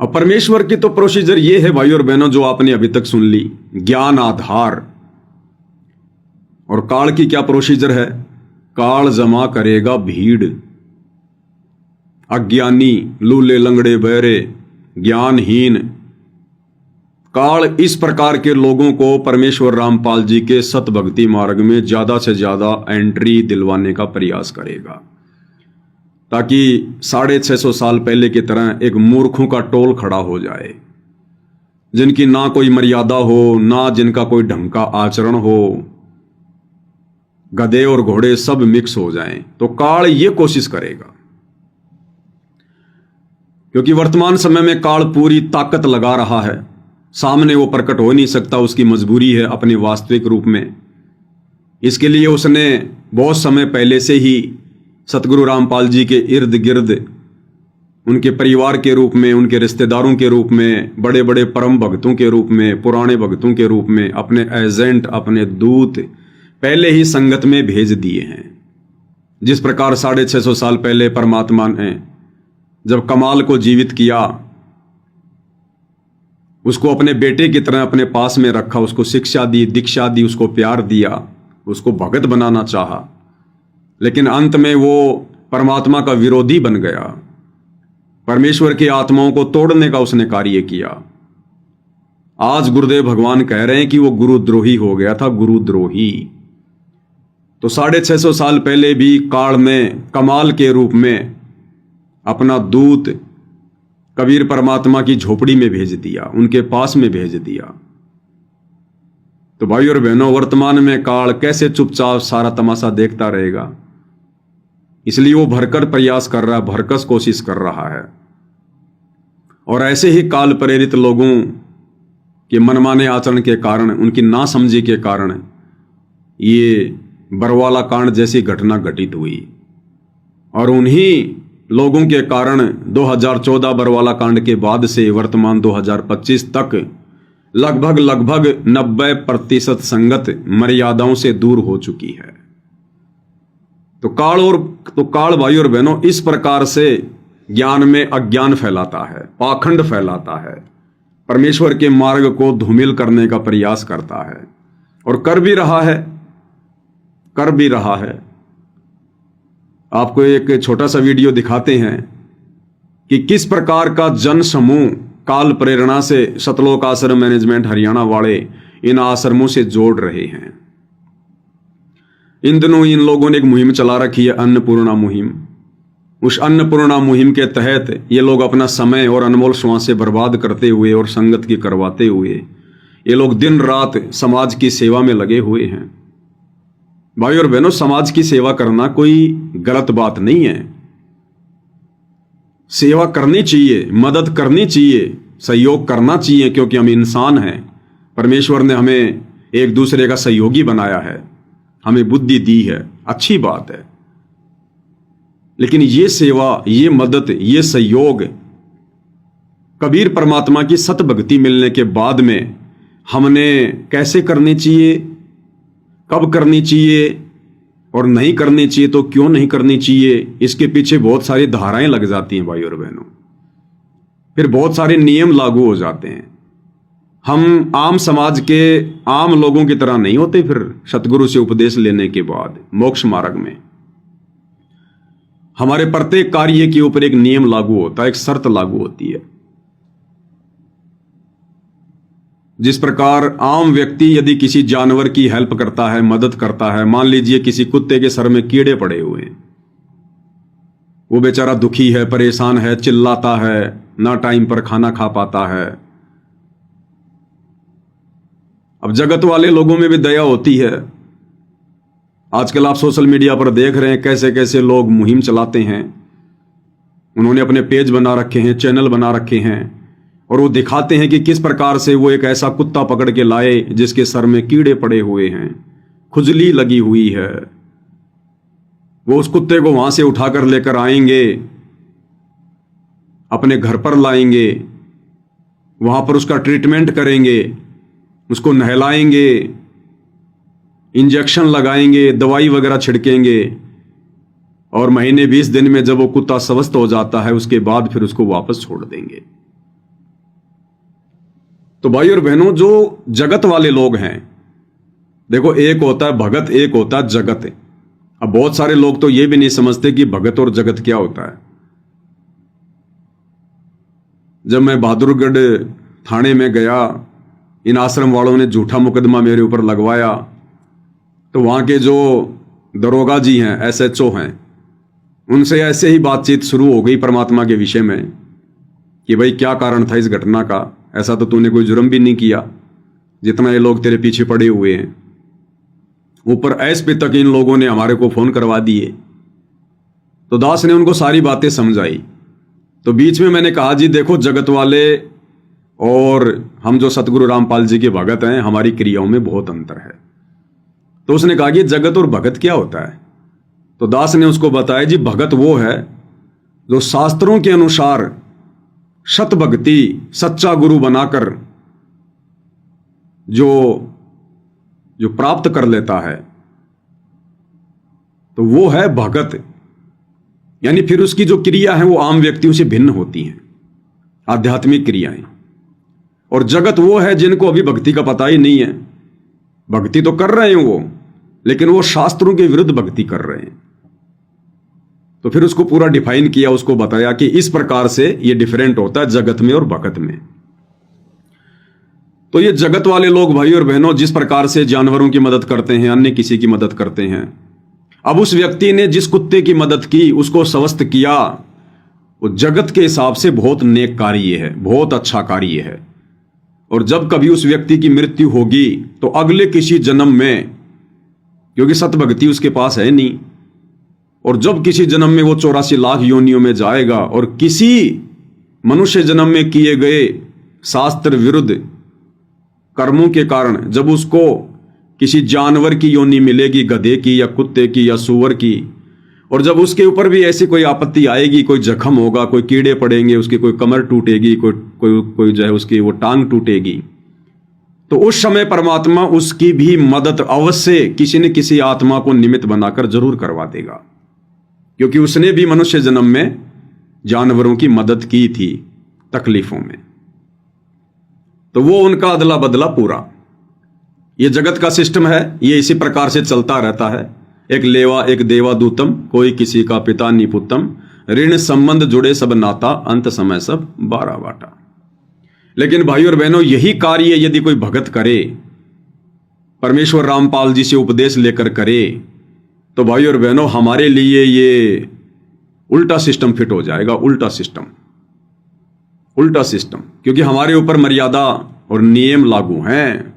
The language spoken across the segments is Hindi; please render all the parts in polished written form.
अब परमेश्वर की तो प्रोसीजर ये है भाई और बहनों, जो आपने अभी तक सुन ली, ज्ञान आधार। और काल की क्या प्रोसीजर है? काल जमा करेगा भीड़, अज्ञानी, लूले, लंगड़े, बहरे, ज्ञानहीन। काल इस प्रकार के लोगों को परमेश्वर रामपाल जी के सतभक्ति मार्ग में ज्यादा से ज्यादा एंट्री दिलवाने का प्रयास करेगा, ताकि 650 साल पहले की तरह एक मूर्खों का टोल खड़ा हो जाए, जिनकी ना कोई मर्यादा हो, ना जिनका कोई ढंग का आचरण हो, गधे और घोड़े सब मिक्स हो जाएं। तो काल ये कोशिश करेगा, क्योंकि वर्तमान समय में काल पूरी ताकत लगा रहा है। सामने वो प्रकट हो नहीं सकता, उसकी मजबूरी है अपने वास्तविक रूप में। इसके लिए उसने बहुत समय पहले से ही सतगुरु रामपाल जी के इर्द गिर्द, उनके परिवार के रूप में, उनके रिश्तेदारों के रूप में, बड़े बड़े परम भक्तों के रूप में, पुराने भक्तों के रूप में अपने एजेंट, अपने दूत पहले ही संगत में भेज दिए हैं। जिस प्रकार 650 साल पहले परमात्मा ने जब कमाल को जीवित किया, उसको अपने बेटे की तरह अपने पास में रखा, उसको शिक्षा दी, दीक्षा दी, उसको प्यार दिया, उसको भगत बनाना चाहा, लेकिन अंत में वो परमात्मा का विरोधी बन गया। परमेश्वर की आत्माओं को तोड़ने का उसने कार्य किया। आज गुरुदेव भगवान कह रहे हैं कि वो गुरुद्रोही हो गया था, गुरुद्रोही। तो 650 साल पहले भी काल ने कमाल के रूप में अपना दूत कबीर परमात्मा की झोपड़ी में भेज दिया, उनके पास में भेज दिया। तो भाई और बहनों, वर्तमान में काल कैसे चुपचाप सारा तमाशा देखता रहेगा? इसलिए वो भरकर प्रयास कर रहा है, भरकस कोशिश कर रहा है। और ऐसे ही काल प्रेरित लोगों के मनमाने आचरण के कारण, उनकी नासमझी के कारण ये बरवाला कांड जैसी घटना घटित हुई। और उन्हीं लोगों के कारण 2014 बरवाला कांड के बाद से वर्तमान 2025 तक लगभग 90% संगत मर्यादाओं से दूर हो चुकी है। तो काल भाई और बहनों इस प्रकार से ज्ञान में अज्ञान फैलाता है, पाखंड फैलाता है, परमेश्वर के मार्ग को धूमिल करने का प्रयास करता है, और कर भी रहा है। आपको एक छोटा सा वीडियो दिखाते हैं कि किस प्रकार का जन समूह काल प्रेरणा से सतलोक आश्रम मैनेजमेंट हरियाणा वाले इन आश्रमों से जोड़ रहे हैं। इन दिनों इन लोगों ने एक मुहिम चला रखी है, अन्नपूर्णा मुहिम। उस अन्नपूर्णा मुहिम के तहत ये लोग अपना समय और अनमोल श्वासें बर्बाद करते हुए और संगत की करवाते हुए ये लोग दिन रात समाज की सेवा में लगे हुए हैं। भाई और बहनों, समाज की सेवा करना कोई गलत बात नहीं है। सेवा करनी चाहिए, मदद करनी चाहिए, सहयोग करना चाहिए, क्योंकि हम इंसान हैं। परमेश्वर ने हमें एक दूसरे का सहयोगी बनाया है, हमें बुद्धि दी है, अच्छी बात है। लेकिन ये सेवा, ये मदद, ये सहयोग कबीर परमात्मा की सतभक्ति मिलने के बाद में हमने कैसे करनी चाहिए, कब करनी चाहिए और नहीं करनी चाहिए, तो क्यों नहीं करनी चाहिए, इसके पीछे बहुत सारी धाराएं लग जाती हैं भाई और बहनों। फिर बहुत सारे नियम लागू हो जाते हैं। हम आम समाज के आम लोगों की तरह नहीं होते। फिर सतगुरु से उपदेश लेने के बाद मोक्ष मार्ग में हमारे प्रत्येक कार्य के ऊपर एक नियम लागू होता है, एक शर्त लागू होती है। जिस प्रकार आम व्यक्ति यदि किसी जानवर की हेल्प करता है, मदद करता है, मान लीजिए किसी कुत्ते के सर में कीड़े पड़े हुए हैं, वो बेचारा दुखी है, परेशान है, चिल्लाता है, ना टाइम पर खाना खा पाता है। अब जगत वाले लोगों में भी दया होती है। आजकल आप सोशल मीडिया पर देख रहे हैं कैसे कैसे लोग मुहिम चलाते हैं। उन्होंने अपने पेज बना रखे हैं, चैनल बना रखे हैं, और वो दिखाते हैं कि किस प्रकार से वो एक ऐसा कुत्ता पकड़ के लाए जिसके सर में कीड़े पड़े हुए हैं, खुजली लगी हुई है। वो उस कुत्ते को वहां से उठाकर लेकर आएंगे, अपने घर पर लाएंगे, वहां पर उसका ट्रीटमेंट करेंगे, उसको नहलाएंगे, इंजेक्शन लगाएंगे, दवाई वगैरह छिड़केंगे, और महीने 20 दिन में जब वो कुत्ता स्वस्थ हो जाता है उसके बाद फिर उसको वापस छोड़ देंगे। तो भाई और बहनों, जो जगत वाले लोग हैं, देखो एक होता है भगत, एक होता है जगत। अब बहुत सारे लोग तो ये भी नहीं समझते कि भगत और जगत क्या होता है। जब मैं बहादुरगढ़ थाने में गया, इन आश्रम वालों ने झूठा मुकदमा मेरे ऊपर लगवाया, तो वहां के जो दरोगा जी हैं, SHO हैं, उनसे ऐसे ही बातचीत शुरू हो गई परमात्मा के विषय में कि भाई क्या कारण था इस घटना का, ऐसा तो तूने कोई जुर्म भी नहीं किया जितना ये लोग तेरे पीछे पड़े हुए हैं। ऊपर SP तक इन लोगों ने हमारे को फोन करवा दिए। तो दास ने उनको सारी बातें समझाई। तो बीच में मैंने कहा, जी देखो, जगत वाले और हम जो सतगुरु रामपाल जी के भगत हैं, हमारी क्रियाओं में बहुत अंतर है। तो उसने कहा कि जगत और भगत क्या होता है। तो दास ने उसको बताया, जी भगत वो है जो शास्त्रों के अनुसार सत भक्ति, सच्चा गुरु बनाकर जो प्राप्त कर लेता है, तो वो है भगत। यानी फिर उसकी जो क्रिया है वो आम व्यक्तियों से भिन्न होती हैं, आध्यात्मिक क्रियाएं। और जगत वो है जिनको अभी भक्ति का पता ही नहीं है। भक्ति तो कर रहे हैं वो, लेकिन वो शास्त्रों के विरुद्ध भक्ति कर रहे हैं। तो फिर उसको पूरा डिफाइन किया, उसको बताया कि इस प्रकार से ये डिफरेंट होता है जगत में और भगत में। तो ये जगत वाले लोग भाई और बहनों जिस प्रकार से जानवरों की मदद करते हैं, अन्य किसी की मदद करते हैं, अब उस व्यक्ति ने जिस कुत्ते की मदद की, उसको स्वस्थ किया, वो जगत के हिसाब से बहुत नेक कार्य है, बहुत अच्छा कार्य है। और जब कभी उस व्यक्ति की मृत्यु होगी तो अगले किसी जन्म में, क्योंकि सतभक्ति उसके पास है नहीं, और जब किसी जन्म में वो 84 लाख योनियों में जाएगा और किसी मनुष्य जन्म में किए गए शास्त्र विरुद्ध कर्मों के कारण जब उसको किसी जानवर की योनि मिलेगी, गधे की या कुत्ते की या सूअर की, और जब उसके ऊपर भी ऐसी कोई आपत्ति आएगी, कोई जख्म होगा, कोई कीड़े पड़ेंगे, उसकी कोई कमर टूटेगी, कोई जो है उसकी वो टांग टूटेगी, तो उस समय परमात्मा उसकी भी मदद अवश्य किसी न किसी आत्मा को निमित्त बनाकर जरूर करवा देगा, क्योंकि उसने भी मनुष्य जन्म में जानवरों की मदद की थी तकलीफों में। तो वो उनका अदला बदला पूरा। ये जगत का सिस्टम है, ये इसी प्रकार से चलता रहता है। एक लेवा एक देवा दूतम, कोई किसी का पिता निपुत्तम, ऋण संबंध जुड़े सब नाता, अंत समय सब 12 बाटा। लेकिन भाई और बहनों, यही कार्य यदि कोई भगत करे, परमेश्वर रामपाल जी से उपदेश लेकर करे, तो भाई और बहनों हमारे लिए ये उल्टा सिस्टम फिट हो जाएगा। उल्टा सिस्टम, क्योंकि हमारे ऊपर मर्यादा और नियम लागू हैं।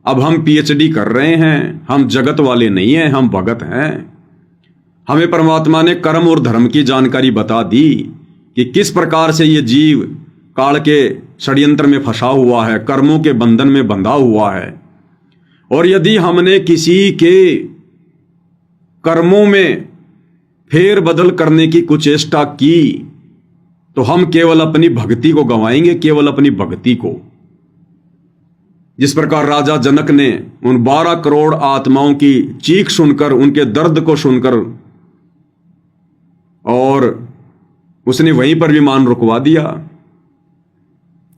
अब हम PhD कर रहे हैं, हम जगत वाले नहीं हैं, हम भगत हैं। हमें परमात्मा ने कर्म और धर्म की जानकारी बता दी कि किस प्रकार से ये जीव काल के षड्यंत्र में फंसा हुआ है, कर्मों के बंधन में बंधा हुआ है। और यदि हमने किसी के कर्मों में फेर बदल करने की कुचेष्टा की, तो हम केवल अपनी भक्ति को गंवाएंगे, केवल अपनी भक्ति को। जिस प्रकार राजा जनक ने उन 12 करोड़ आत्माओं की चीख सुनकर, उनके दर्द को सुनकर, और उसने वहीं पर विमान रुकवा दिया।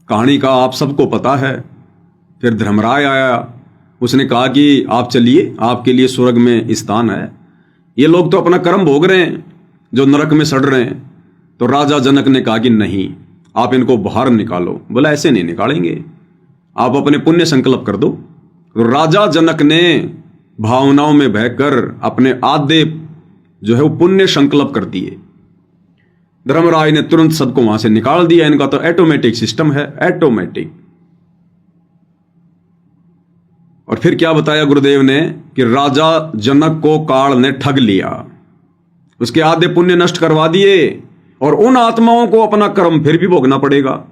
कहानी का आप सबको पता है। फिर धर्मराय आया, उसने कहा कि आप चलिए, आपके लिए स्वर्ग में स्थान है। ये लोग तो अपना कर्म भोग रहे हैं जो नरक में सड़ रहे हैं। तो राजा जनक ने कहा कि नहीं, आप इनको बाहर निकालो। बोला ऐसे नहीं निकालेंगे, आप अपने पुण्य संकल्प कर दो। तो राजा जनक ने भावनाओं में बहकर अपने आधे जो है वो पुण्य संकल्प कर दिए। धर्मराय ने तुरंत सबको वहां से निकाल दिया। इनका तो ऑटोमेटिक सिस्टम है, ऑटोमेटिक। और फिर क्या बताया गुरुदेव ने कि राजा जनक को काल ने ठग लिया, उसके आधे पुण्य नष्ट करवा दिए, और उन आत्माओं को अपना कर्म फिर भी भोगना पड़ेगा।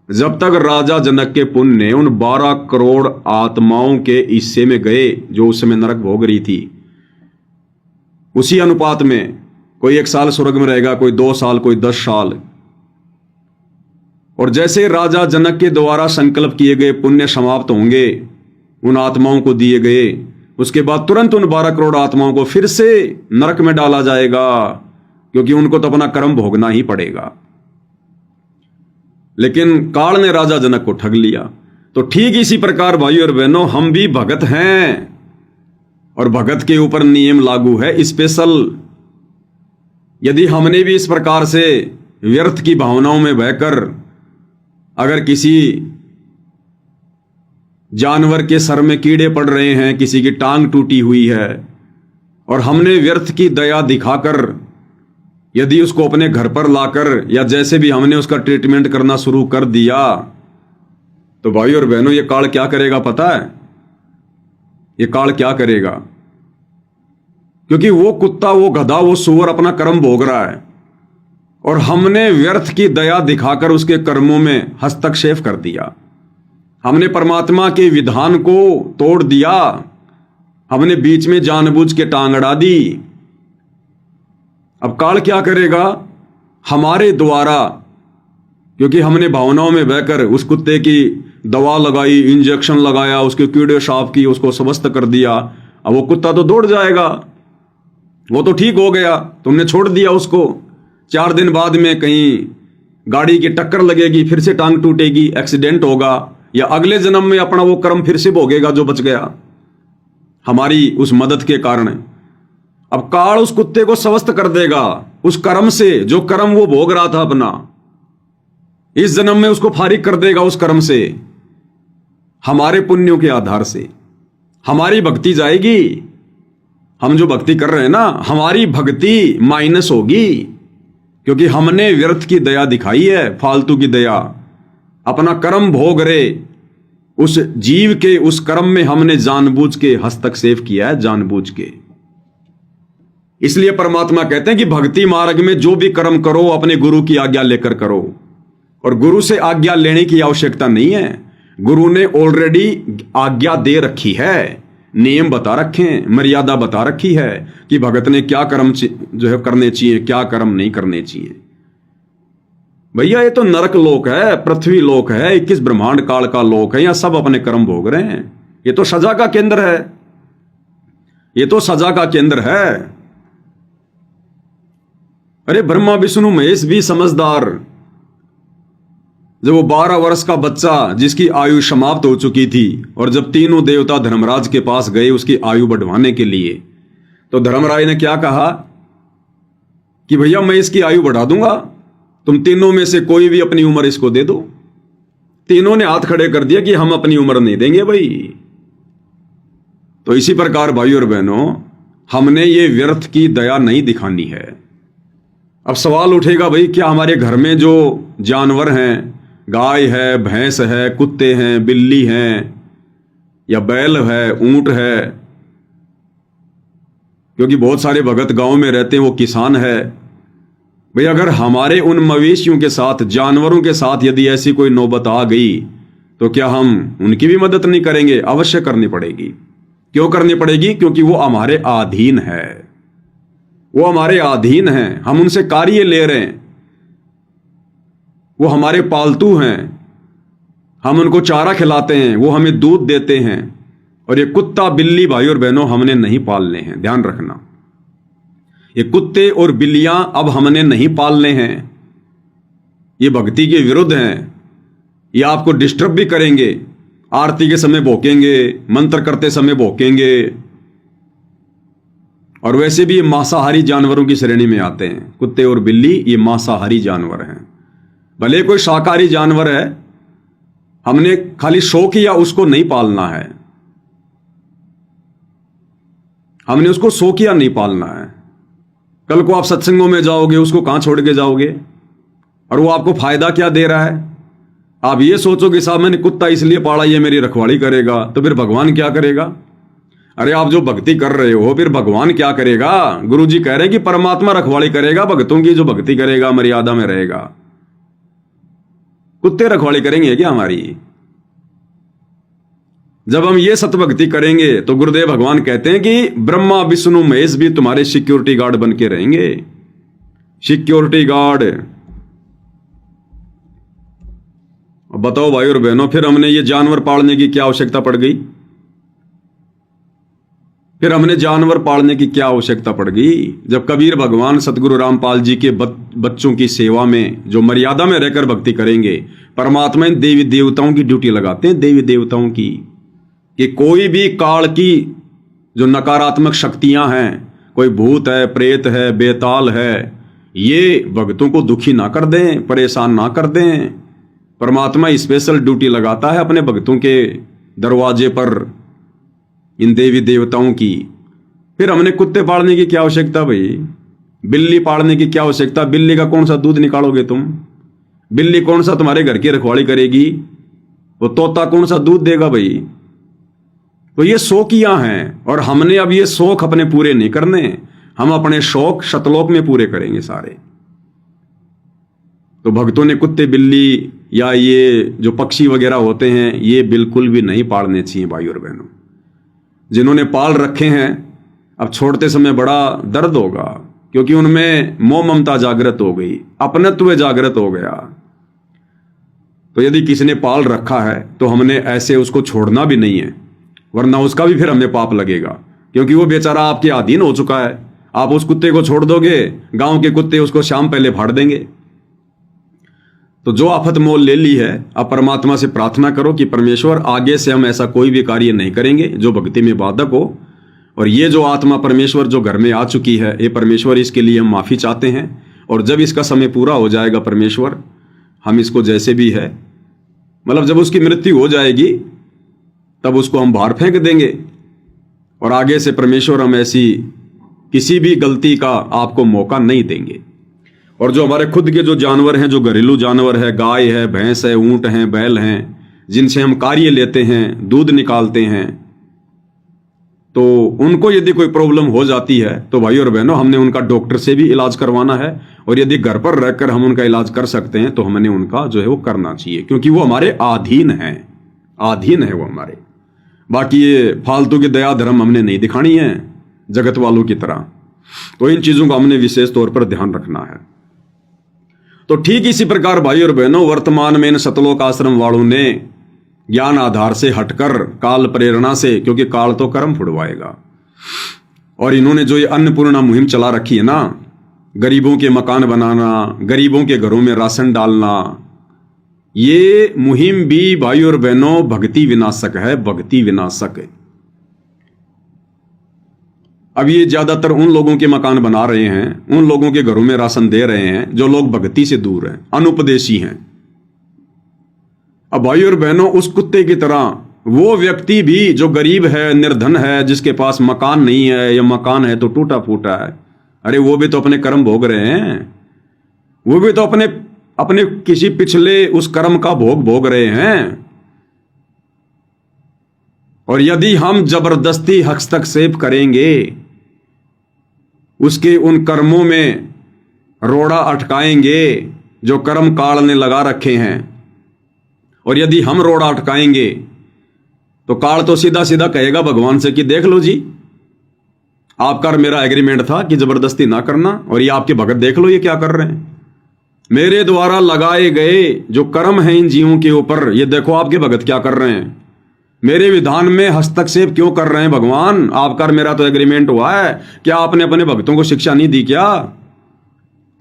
जब तक राजा जनक के पुण्य उन 12 करोड़ आत्माओं के हिस्से में गए जो उस समय नरक भोग रही थी, उसी अनुपात में कोई 1 साल स्वर्ग में रहेगा, कोई 2 साल, कोई 10 साल। और जैसे राजा जनक के द्वारा संकल्प किए गए पुण्य समाप्त होंगे, उन आत्माओं को दिए गए, उसके बाद तुरंत उन 12 करोड़ आत्माओं को फिर से नरक में डाला जाएगा, क्योंकि उनको तो अपना कर्म भोगना ही पड़ेगा। लेकिन काल ने राजा जनक को ठग लिया। तो ठीक इसी प्रकार भाई और बहनों हम भी भगत हैं, और भगत के ऊपर नियम लागू है स्पेशल। यदि हमने भी इस प्रकार से व्यर्थ की भावनाओं में बहकर अगर किसी जानवर के सर में कीड़े पड़ रहे हैं, किसी की टांग टूटी हुई है, और हमने व्यर्थ की दया दिखाकर यदि उसको अपने घर पर लाकर या जैसे भी हमने उसका ट्रीटमेंट करना शुरू कर दिया, तो भाई और बहनों ये काल क्या करेगा पता है? ये काल क्या करेगा? क्योंकि वो कुत्ता, वो गधा, वो सूअर अपना कर्म भोग रहा है, और हमने व्यर्थ की दया दिखाकर उसके कर्मों में हस्तक्षेप कर दिया। हमने परमात्मा के विधान को तोड़ दिया, हमने बीच में जानबूझ के टांग अड़ा दी। अब काल क्या करेगा? हमारे द्वारा, क्योंकि हमने भावनाओं में बहकर उस कुत्ते की दवा लगाई, इंजेक्शन लगाया, उसके कीड़े साफ की, उसको स्वस्थ कर दिया। अब वो कुत्ता तो दौड़ जाएगा, वो तो ठीक हो गया, तुमने छोड़ दिया उसको। 4 दिन बाद में कहीं गाड़ी की टक्कर लगेगी, फिर से टांग टूटेगी, एक्सीडेंट होगा, या अगले जन्म में अपना वो कर्म फिर से भोगेगा जो बच गया हमारी उस मदद के कारण। अब काल उस कुत्ते को स्वस्थ कर देगा उस कर्म से, जो कर्म वो भोग रहा था अपना, इस जन्म में उसको फारिग कर देगा उस कर्म से। हमारे पुण्यों के आधार से हमारी भक्ति जाएगी। हम जो भक्ति कर रहे हैं ना, हमारी भक्ति माइनस होगी, क्योंकि हमने व्यर्थ की दया दिखाई है, फालतू की दया। अपना कर्म भोग रहे उस जीव के उस कर्म में हमने जानबूझ के हस्तक्षेप किया है, जानबूझ के। इसलिए परमात्मा कहते हैं कि भक्ति मार्ग में जो भी कर्म करो अपने गुरु की आज्ञा लेकर करो, और गुरु से आज्ञा लेने की आवश्यकता नहीं है। गुरु ने ऑलरेडी आज्ञा दे रखी है, नियम बता रखे हैं, मर्यादा बता रखी है कि भगत ने क्या कर्म जो है करने चाहिए, क्या कर्म नहीं करने चाहिए। भैया ये तो नरक लोक है, पृथ्वी लोक है, 21 ब्रह्मांड काल का लोक है, यहां सब अपने कर्म भोग रहे हैं। ये तो सजा का केंद्र है, ये तो सजा का केंद्र है। अरे ब्रह्मा विष्णु महेश भी समझदार। जब वो 12 वर्ष का बच्चा जिसकी आयु समाप्त हो चुकी थी, और जब तीनों देवता धर्मराज के पास गए उसकी आयु बढ़वाने के लिए, तो धर्मराज ने क्या कहा कि भैया मैं इसकी आयु बढ़ा दूंगा, तुम तीनों में से कोई भी अपनी उम्र इसको दे दो। तीनों ने हाथ खड़े कर दिया कि हम अपनी उम्र नहीं देंगे भाई। तो इसी प्रकार भाई और बहनों, हमने ये व्यर्थ की दया नहीं दिखानी है। अब सवाल उठेगा, भाई क्या हमारे घर में जो जानवर हैं, गाय है, भैंस है, कुत्ते हैं, बिल्ली हैं, या बैल है, ऊंट है, क्योंकि बहुत सारे भगत गांव में रहते हैं, वो किसान है, भाई अगर हमारे उन मवेशियों के साथ, जानवरों के साथ यदि ऐसी कोई नौबत आ गई, तो क्या हम उनकी भी मदद नहीं करेंगे? अवश्य करनी पड़ेगी। क्यों करनी पड़ेगी? क्योंकि वो हमारे अधीन है, वो हमारे अधीन हैं, हम उनसे कार्य ले रहे हैं, वो हमारे पालतू हैं, हम उनको चारा खिलाते हैं, वो हमें दूध देते हैं। और ये कुत्ता बिल्ली भाई और बहनों हमने नहीं पालने हैं, ध्यान रखना। ये कुत्ते और बिल्लियां अब हमने नहीं पालने हैं, ये भक्ति के विरुद्ध हैं। ये आपको डिस्टर्ब भी करेंगे, आरती के समय भौंकेंगे, मंत्र करते समय भौंकेंगे, और वैसे भी ये मांसाहारी जानवरों की श्रेणी में आते हैं। कुत्ते और बिल्ली ये मांसाहारी जानवर हैं। भले कोई शाकाहारी जानवर है, हमने खाली शौक किया उसको नहीं पालना है, हमने उसको शौकिया नहीं पालना है। कल को आप सत्संगों में जाओगे, उसको कहां छोड़ के जाओगे? और वो आपको फायदा क्या दे रहा है? आप ये सोचोगे साहब मैंने कुत्ता इसलिए पाला, ये मेरी रखवाली करेगा, तो फिर भगवान क्या करेगा? अरे आप जो भक्ति कर रहे हो, फिर भगवान क्या करेगा? गुरु जी कह रहे हैं कि परमात्मा रखवाली करेगा भक्तों की, जो भक्ति करेगा, मर्यादा में रहेगा। कुत्ते रखवाली करेंगे क्या हमारी? जब हम ये सतभक्ति करेंगे तो गुरुदेव भगवान कहते हैं कि ब्रह्मा विष्णु महेश भी तुम्हारे सिक्योरिटी गार्ड बन के रहेंगे। Security guard. बताओ भाई और बहनों, फिर हमने ये जानवर पालने की क्या आवश्यकता पड़ गई? फिर हमने जानवर पालने की क्या आवश्यकता पड़ गई, जब कबीर भगवान सतगुरु रामपाल जी के बच्चों की सेवा में जो मर्यादा में रहकर भक्ति करेंगे, परमात्मा इन देवी देवताओं की ड्यूटी लगाते हैं, देवी देवताओं की, कि कोई भी काल की जो नकारात्मक शक्तियां हैं, कोई भूत है, प्रेत है, बेताल है, ये भक्तों को दुखी ना कर दें, परेशान ना कर दें। परमात्मा स्पेशल ड्यूटी लगाता है अपने भक्तों के दरवाजे पर, इन देवी देवताओं की। फिर हमने कुत्ते पालने की क्या आवश्यकता भाई, बिल्ली पालने की क्या आवश्यकता, बिल्ली का कौन सा दूध निकालोगे तुम, बिल्ली कौन सा तुम्हारे घर की रखवाली करेगी, वो तोता कौन सा दूध देगा भाई। तो ये शौकियां हैं, और हमने अब ये शौक अपने पूरे नहीं करने, हम अपने शौक शतलोक में पूरे करेंगे सारे। तो भक्तों ने कुत्ते बिल्ली या ये जो पक्षी वगैरह होते हैं, ये बिल्कुल भी नहीं पालने चाहिए भाई और बहनों। जिन्होंने पाल रखे हैं, अब छोड़ते समय बड़ा दर्द होगा, क्योंकि उनमें मोह ममता जागृत हो गई, अपनत्व जागृत हो गया। तो यदि किसी ने पाल रखा है तो हमने ऐसे उसको छोड़ना भी नहीं है, वरना उसका भी फिर हमें पाप लगेगा, क्योंकि वो बेचारा आपके अधीन हो चुका है। आप उस कुत्ते को छोड़ दोगे, गांव के कुत्ते उसको शाम पहले फाड़ देंगे। तो जो आफत मोल ले ली है, अब परमात्मा से प्रार्थना करो कि परमेश्वर आगे से हम ऐसा कोई भी कार्य नहीं करेंगे जो भक्ति में बाधक हो। और ये जो आत्मा परमेश्वर जो घर में आ चुकी है, ये परमेश्वर, इसके लिए हम माफी चाहते हैं। और जब इसका समय पूरा हो जाएगा परमेश्वर, हम इसको जैसे भी है, मतलब जब उसकी मृत्यु हो जाएगी तब उसको हम बाहर फेंक देंगे। और आगे से परमेश्वर हम ऐसी किसी भी गलती का आपको मौका नहीं देंगे। और जो हमारे खुद के जो जानवर हैं, जो घरेलू जानवर है, गाय है, भैंस है, ऊंट हैं, बैल हैं, जिनसे हम कार्य लेते हैं, दूध निकालते हैं, तो उनको यदि कोई प्रॉब्लम हो जाती है तो भाई और बहनों, हमने उनका डॉक्टर से भी इलाज करवाना है। और यदि घर पर रहकर हम उनका इलाज कर सकते हैं तो हमने उनका जो है वो करना चाहिए, क्योंकि वो हमारे अधीन है, अधीन है वो हमारे। बाकी ये फालतू की दया धर्म हमने नहीं दिखानी है जगत वालों की तरह। तो इन चीजों का हमने विशेष तौर पर ध्यान रखना है। तो ठीक इसी प्रकार भाई और बहनों, वर्तमान में इन सतलोक आश्रम वालों ने ज्ञान आधार से हटकर काल प्रेरणा से, क्योंकि काल तो कर्म फुड़वाएगा, और इन्होंने जो ये अन्नपूर्णा मुहिम चला रखी है ना, गरीबों के मकान बनाना, गरीबों के घरों में राशन डालना, ये मुहिम भी भाई और बहनों भक्ति विनाशक है, भक्ति विनाशक है। अब ये ज्यादातर उन लोगों के मकान बना रहे हैं, उन लोगों के घरों में राशन दे रहे हैं जो लोग भक्ति से दूर हैं, अनुपदेशी हैं। अब भाई और बहनों, उस कुत्ते की तरह वो व्यक्ति भी जो गरीब है, निर्धन है, जिसके पास मकान नहीं है या मकान है तो टूटा फूटा है, अरे वो भी तो अपने कर्म भोग रहे हैं, वो भी तो अपने अपने किसी पिछले उस कर्म का भोग रहे हैं। और यदि हम जबरदस्ती हस्तक्षेप करेंगे, उसके उन कर्मों में रोड़ा अटकाएंगे जो कर्म काल ने लगा रखे हैं, और यदि हम रोड़ा अटकाएंगे तो काल तो सीधा सीधा कहेगा भगवान से कि देख लो जी, आपका और मेरा एग्रीमेंट था कि जबरदस्ती ना करना, और ये आपके भगत देख लो ये क्या कर रहे हैं, मेरे द्वारा लगाए गए जो कर्म हैं इन जीवों के ऊपर, ये देखो आपके भगत क्या कर रहे हैं, मेरे विधान में हस्तक्षेप क्यों कर रहे हैं भगवान, आपका और मेरा तो एग्रीमेंट हुआ है, क्या आपने अपने भक्तों को शिक्षा नहीं दी क्या।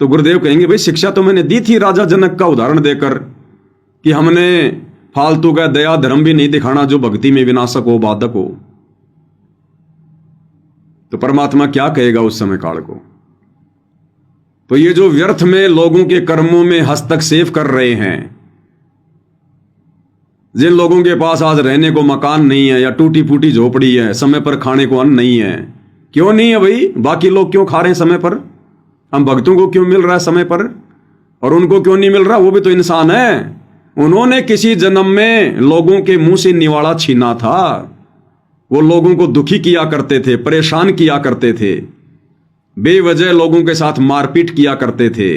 तो गुरुदेव कहेंगे भाई शिक्षा तो मैंने दी थी राजा जनक का उदाहरण देकर, कि हमने फालतू का दया धर्म भी नहीं दिखाना जो भक्ति में विनाशक हो, बाधक हो। तो परमात्मा क्या कहेगा उस समय काल को। तो ये जो व्यर्थ में लोगों के कर्मों में हस्तक्षेप कर रहे हैं, जिन लोगों के पास आज रहने को मकान नहीं है या टूटी फूटी झोपड़ी है, समय पर खाने को अन्न नहीं है, क्यों नहीं है भाई, बाकी लोग क्यों खा रहे हैं समय पर, हम भक्तों को क्यों मिल रहा है समय पर, और उनको क्यों नहीं मिल रहा, वो भी तो इंसान है। उन्होंने किसी जन्म में लोगों के मुंह से निवाला छीना था, वो लोगों को दुखी किया करते थे, परेशान किया करते थे, बेवजह लोगों के साथ मारपीट किया करते थे,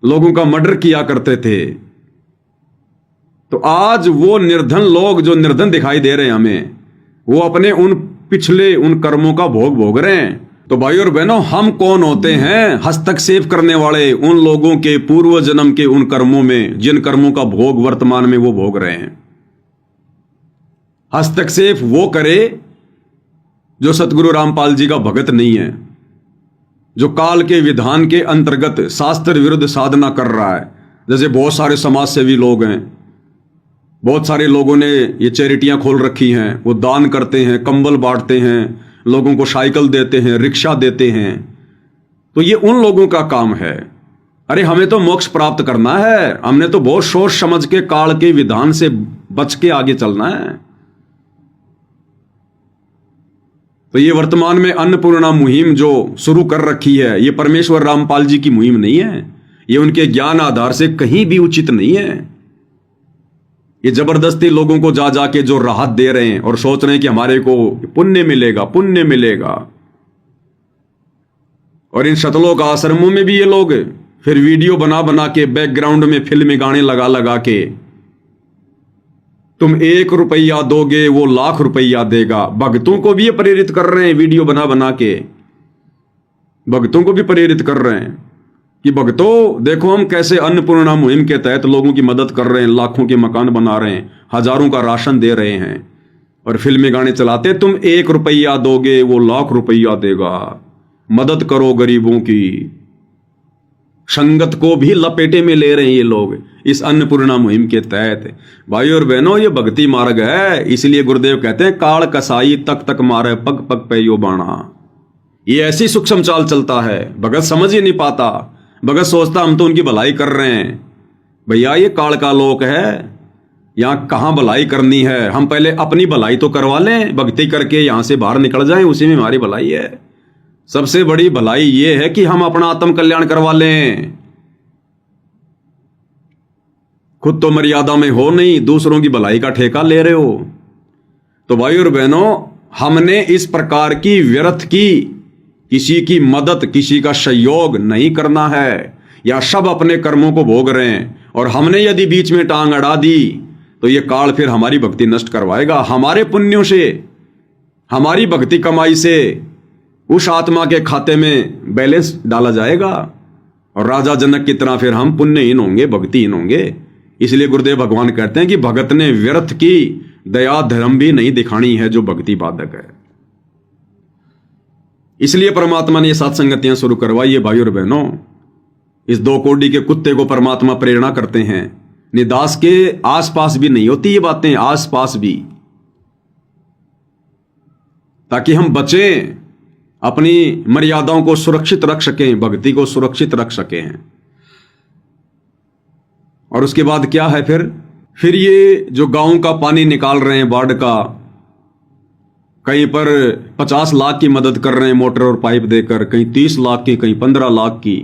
लोगों का मर्डर किया करते थे। तो आज वो निर्धन लोग जो निर्धन दिखाई दे रहे हैं हमें, वो अपने उन पिछले उन कर्मों का भोग रहे हैं। तो भाई और बहनों, हम कौन होते हैं हस्तक्षेप करने वाले उन लोगों के पूर्व जन्म के उन कर्मों में, जिन कर्मों का भोग वर्तमान में वो भोग रहे हैं। हस्तक्षेप वो करे जो सतगुरु रामपाल जी का भगत नहीं है, जो काल के विधान के अंतर्गत शास्त्र विरुद्ध साधना कर रहा है। जैसे बहुत सारे समाज सेवी लोग हैं, बहुत सारे लोगों ने ये चैरिटियां खोल रखी हैं, वो दान करते हैं, कंबल बांटते हैं, लोगों को साइकिल देते हैं, रिक्शा देते हैं। तो ये उन लोगों का काम है। अरे हमें तो मोक्ष प्राप्त करना है, हमने तो बहुत सोच समझ के काल के विधान से बच के आगे चलना है। तो ये वर्तमान में अन्नपूर्णा मुहिम जो शुरू कर रखी है, ये परमेश्वर रामपाल जी की मुहिम नहीं है, ये उनके ज्ञान आधार से कहीं भी उचित नहीं है। ये जबरदस्ती लोगों को जा जाके जो राहत दे रहे हैं और सोच रहे हैं कि हमारे को पुण्य मिलेगा, पुण्य मिलेगा। और इन शतलोक आश्रमों में भी ये लोग फिर वीडियो बना बना के बैकग्राउंड में फिल्मी गाने लगा लगा के, तुम 1 रुपया दोगे वो लाख रुपया देगा। भक्तों को भी ये प्रेरित कर रहे हैं, वीडियो बना बना के भक्तों को भी प्रेरित कर रहे हैं कि भक्तों देखो हम कैसे अन्नपूर्णा मुहिम के तहत लोगों की मदद कर रहे हैं, लाखों के मकान बना रहे हैं, हजारों का राशन दे रहे हैं। और फिल्मी गाने चलाते, तुम 1 रुपया दोगे वो लाख रुपया देगा। मदद करो गरीबों की। संगत को भी लपेटे में ले रहे हैं ये लोग इस अन्नपूर्णा मुहिम के तहत। भाई और बहनों, ये भक्ति मार्ग है। इसलिए गुरुदेव कहते हैं, काल कसाई तक तक मारे पग पग पे यो बाणा। ये ऐसी सूक्ष्म चाल चलता है, भगत समझ ही नहीं पाता। भगत सोचता हम तो उनकी भलाई कर रहे हैं। भैया ये काल का लोक है, यहां कहां भलाई करनी है। हम पहले अपनी भलाई तो करवा लें, भक्ति करके यहां से बाहर निकल जाएं, उसी में हमारी भलाई है। सबसे बड़ी भलाई ये है कि हम अपना आत्म कल्याण करवा लें। खुद तो मर्यादा में हो नहीं, दूसरों की भलाई का ठेका ले रहे हो। तो भाई और बहनों, हमने इस प्रकार की व्यर्थ की किसी की मदद, किसी का सहयोग नहीं करना है। या सब अपने कर्मों को भोग रहे हैं और हमने यदि बीच में टांग अड़ा दी तो ये काल फिर हमारी भक्ति नष्ट करवाएगा। हमारे पुण्यों से, हमारी भक्ति कमाई से उस आत्मा के खाते में बैलेंस डाला जाएगा और राजा जनक की तरह फिर हम पुण्यहीन होंगे, भक्तिहीन होंगे। इसलिए गुरुदेव भगवान कहते हैं कि भगत ने व्यर्थ की दया धर्म भी नहीं दिखानी है जो भक्ति बाधक है। इसलिए परमात्मा ने ये सत्संगतियां शुरू करवाई है। भाई और बहनों, इस 2 कोड़ी के कुत्ते को परमात्मा प्रेरणा करते हैं। निदास के आसपास भी नहीं होती ये बातें, आसपास भी, ताकि हम बचें, अपनी मर्यादाओं को सुरक्षित रख सकें, भक्ति को सुरक्षित रख सकें। और उसके बाद क्या है फिर ये जो गांव का पानी निकाल रहे हैं, बाढ़ का, कहीं पर 50 लाख की मदद कर रहे हैं मोटर और पाइप देकर, कहीं 30 लाख की, कहीं 15 लाख की।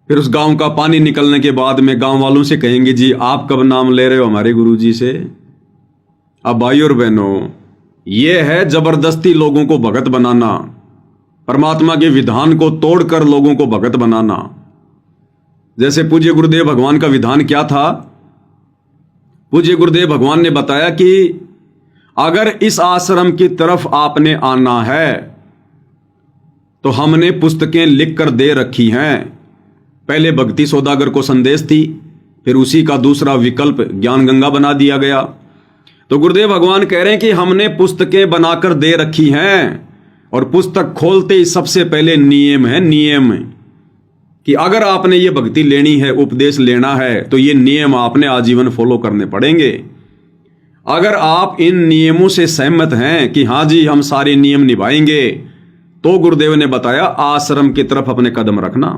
फिर उस गांव का पानी निकलने के बाद में गांव वालों से कहेंगे, जी आप कब नाम ले रहे हो हमारे गुरुजी से। अब भाई और बहनों, ये है जबरदस्ती लोगों को भगत बनाना, परमात्मा के विधान को तोड़कर लोगों को भगत बनाना। जैसे पूज्य गुरुदेव भगवान का विधान क्या था? पूज्य गुरुदेव भगवान ने बताया कि अगर इस आश्रम की तरफ आपने आना है तो हमने पुस्तकें लिखकर दे रखी हैं। पहले भक्ति सौदागर को संदेश थी, फिर उसी का दूसरा विकल्प ज्ञान गंगा बना दिया गया। तो गुरुदेव भगवान कह रहे हैं कि हमने पुस्तकें बनाकर दे रखी हैं, और पुस्तक खोलते ही सबसे पहले नियम है, नियम कि अगर आपने ये भक्ति लेनी है, उपदेश लेना है, तो ये नियम आपने आजीवन फॉलो करने पड़ेंगे। अगर आप इन नियमों से सहमत हैं कि हाँ जी हम सारे नियम निभाएंगे, तो गुरुदेव ने बताया आश्रम की तरफ अपने कदम रखना,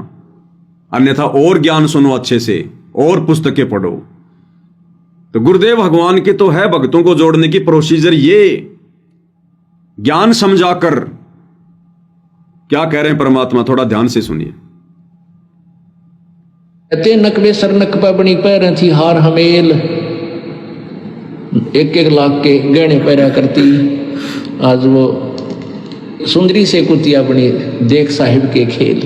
अन्यथा और ज्ञान सुनो अच्छे से और पुस्तकें पढ़ो। तो गुरुदेव भगवान की तो है भक्तों को जोड़ने की प्रोसीजर, ये ज्ञान समझाकर। क्या कह रहे हैं परमात्मा, थोड़ा ध्यान से सुनिए। कहते नकबे सरनक पे बनी पैर थी हार हमेल, 1-1 लाख के गहने पैरा करती, आज वो सुंदरी से कुतिया बनी देख साहिब के खेल।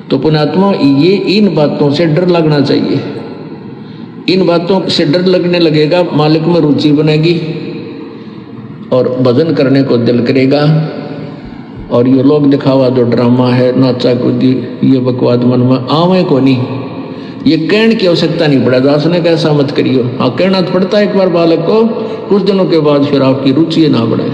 तो पुण्यात्मा, ये इन बातों से डर लगना चाहिए। इन बातों से डर लगने लगेगा, मालिक में रुचि बनेगी और भजन करने को दिल करेगा। और ये लोग दिखावा जो ड्रामा है, नाचा कूदी, ये बकवाद मन में आवे को नहीं। ये कहने की आवश्यकता नहीं पड़ा। दास ने कैसा मत करियो, हाँ कहना तो पड़ता है एक बार बालक को, कुछ दिनों के बाद फिर आपकी रुचि ना बढ़े।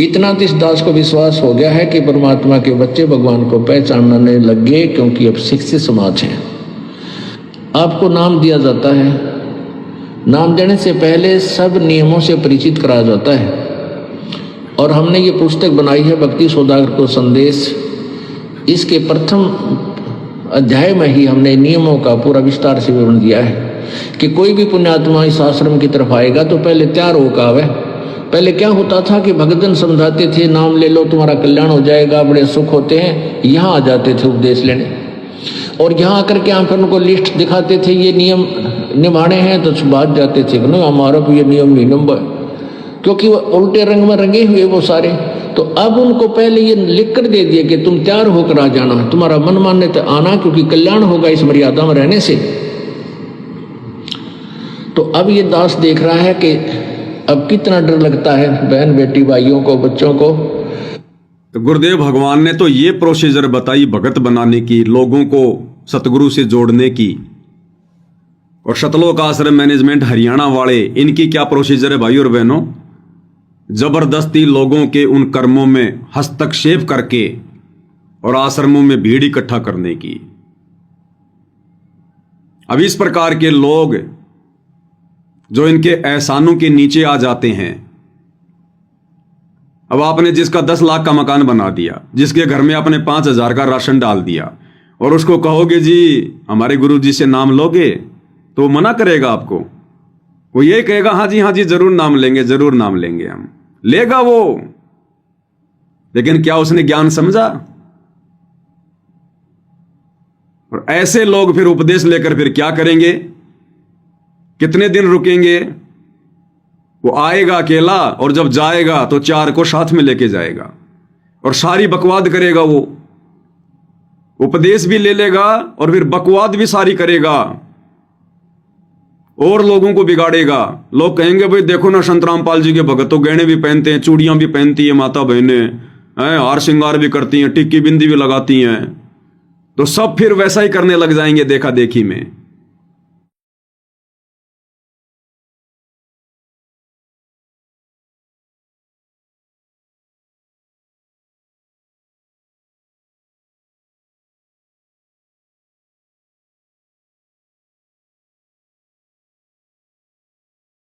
इतना तो इस दास को विश्वास हो गया है कि परमात्मा के बच्चे भगवान को पहचानने लग गए, क्योंकि अब शिक्षित समाज है। आपको नाम दिया जाता है, नाम देने से पहले सब नियमों से परिचित कराया जाता है। और हमने ये पुस्तक बनाई है भक्ति सौदागर को संदेश, इसके प्रथम अध्याय में ही हमने नियमों का पूरा विस्तार से विवरण दिया है कि कोई भी पुण्यात्मा इस आश्रम की तरफ आएगा तो पहले तैयार होकर आवे। पहले क्या होता था कि भक्तजन समझाते थे नाम ले लो तुम्हारा कल्याण हो जाएगा, बड़े सुख होते हैं, यहाँ आ जाते थे उपदेश लेने, और यहाँ आकर के यहाँ पर उनको लिस्ट दिखाते थे ये नियम निभाने हैं, तो बात जाते थे ना हमारा भी ये नियम नहीं नंबर, क्योंकि वो उल्टे रंग में रंगे हुए वो सारे। तो अब उनको पहले ये लिख कर दे दिए कि तुम तैयार होकर आ जाना, तुम्हारा मन मानने तो आना, क्योंकि कल्याण होगा इस मर्यादा में रहने से। तो अब ये दास देख रहा है कि अब कितना डर लगता है बहन बेटी भाइयों को, बच्चों को। तो गुरुदेव भगवान ने तो ये प्रोसीजर बताई भगत बनाने की, लोगों को सतगुरु से जोड़ने की। और सतलोक आश्रम मैनेजमेंट हरियाणा वाले, इनकी क्या प्रोसीजर है भाई और बहनों? जबरदस्ती लोगों के उन कर्मों में हस्तक्षेप करके और आश्रमों में भीड़ इकट्ठा करने की। अब इस प्रकार के लोग जो इनके एहसानों के नीचे आ जाते हैं, अब आपने जिसका 10 लाख का मकान बना दिया, जिसके घर में आपने 5,000 का राशन डाल दिया, और उसको कहोगे जी हमारे गुरु जी से नाम लोगे, तो मना करेगा आपको। वो ये कहेगा हाँ जी जरूर नाम लेंगे, जरूर नाम लेंगे, हम लेगा वो। लेकिन क्या उसने ज्ञान समझा? और ऐसे लोग फिर उपदेश लेकर फिर क्या करेंगे? कितने दिन रुकेंगे? वो आएगा अकेला, और जब जाएगा तो 4 को साथ में लेके जाएगा, और सारी बकवाद करेगा। वो उपदेश भी ले लेगा और फिर बकवाद भी सारी करेगा और लोगों को बिगाड़ेगा। लोग कहेंगे भाई देखो ना संत रामपाल जी के भगत तो गहने भी पहनते हैं, चूड़ियां भी पहनती है माता बहनें, हार श्रृंगार भी करती हैं, टिक्की बिंदी भी लगाती हैं। तो सब फिर वैसा ही करने लग जाएंगे देखा देखी में।